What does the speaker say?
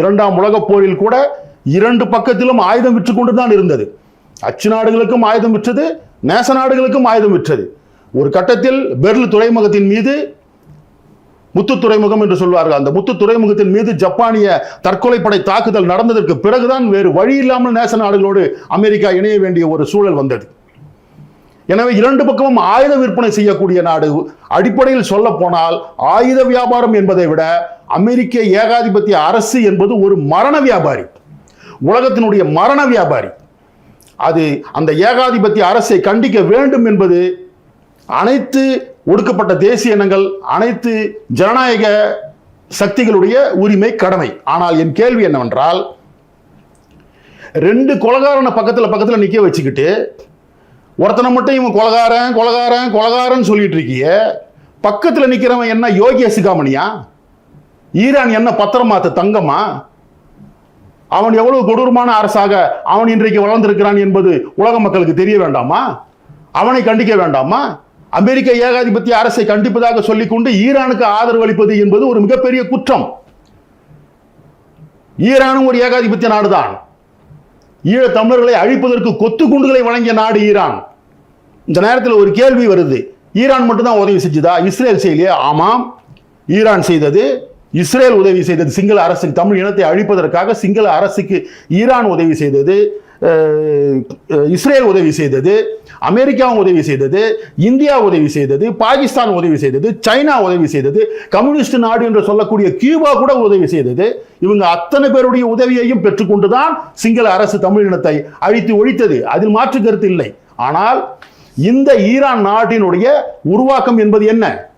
இரண்டாம் உலகப் போரில் கூட இரண்டு பக்கத்திலும் ஆயுதம் விற்று கொண்டுதான் இருந்தது. அச்சு நாடுகளுக்கும் ஆயுதம் விற்றது, நேச நாடுகளுக்கும் ஆயுதம் விற்றது. ஒரு கட்டத்தில் பெர்ல் துறைமுகத்தின் மீது, முத்து துறைமுகம் என்று சொல்வார்கள், அந்த முத்து துறைமுகத்தின் மீது ஜப்பானிய தற்கொலைப்படை தாக்குதல் நடந்ததற்கு பிறகுதான் வேறு வழி இல்லாமல் நேச நாடுகளோடு அமெரிக்கா இணைய வேண்டிய ஒரு சூழல் வந்தது. எனவே இரண்டு பக்கமும் ஆயுத விற்பனை செய்யக்கூடிய நாடு. அடிப்படையில் சொல்ல போனால் ஆயுத வியாபாரம் என்பதை விட அமெரிக்க ஏகாதிபத்திய அரசு என்பது ஒரு மரண வியாபாரி, உலகத்தினுடைய மரண வியாபாரி. அது அந்த ஏகாதிபத்திய அரசை கண்டிக்க வேண்டும் என்பது அனைத்து ஒடுக்கப்பட்ட தேசிய இனங்கள், அனைத்து ஜனநாயக சக்திகளுடைய உரிமை, கடமை. ஆனால் என் கேள்வி என்னவென்றால், ரெண்டு கொலகாரனை பக்கத்துல நிக்க வச்சுக்கிட்டு ஒருத்தனை மட்டும் இவன் கொலகாரன் கொலகாரன் கொலகாரன் சொல்லிட்டு இருக்கிய, பக்கத்தில் நிற்கிறவன் என்ன யோகிய சிகாமணியா? ஈரான் என்ன பத்திரமாத்த தங்கமா? அவன் எவ்வளவு கொடூரமான அரசாக அவன் இன்றைக்கு வளர்ந்திருக்கிறான் என்பது உலக மக்களுக்கு தெரிய வேண்டாமா? அவனை கண்டிக்க வேண்டாமா? அமெரிக்க ஏகாதிபத்திய அரசை கண்டிப்பதாக சொல்லிக்கொண்டு ஈரானுக்கு ஆதரவு அளிப்பது என்பது ஒரு மிகப்பெரிய குற்றம். ஈரானும் ஒரு ஏகாதிபத்திய நாடுதான். ஈழ தமிழர்களை அழிப்பதற்கு கொத்து குண்டுகளை வழங்கிய நாடு ஈரான். இந்த நேரத்தில் ஒரு கேள்வி வருது, ஈரான் மட்டும்தான் உதவி செஞ்சதா, இஸ்ரேல் செய்யலையா? ஆமாம், ஈரான் செய்தது, இஸ்ரேல் உதவி செய்தது. சிங்கள அரசுக்கு, தமிழ் இனத்தை அழிப்பதற்காக சிங்கள அரசுக்கு ஈரான் உதவி செய்தது, இஸ்ரேல் உதவி செய்தது, அமெரிக்காவும் உதவி செய்தது, இந்தியா உதவி செய்தது, பாகிஸ்தான் உதவி செய்தது, சைனா உதவி செய்தது, கம்யூனிஸ்ட் நாடு என்று சொல்லக்கூடிய கியூபா கூட உதவி செய்தது. இவங்க அத்தனை பேருடைய உதவியையும் பெற்றுக்கொண்டுதான் சிங்கள அரசு தமிழ் இனத்தை அழித்து ஒழித்தது. அதில் மாற்று கருத்து இல்லை. ஆனால் இந்த ஈரான் நாட்டினுடைய உருவாக்கம் என்பது என்ன?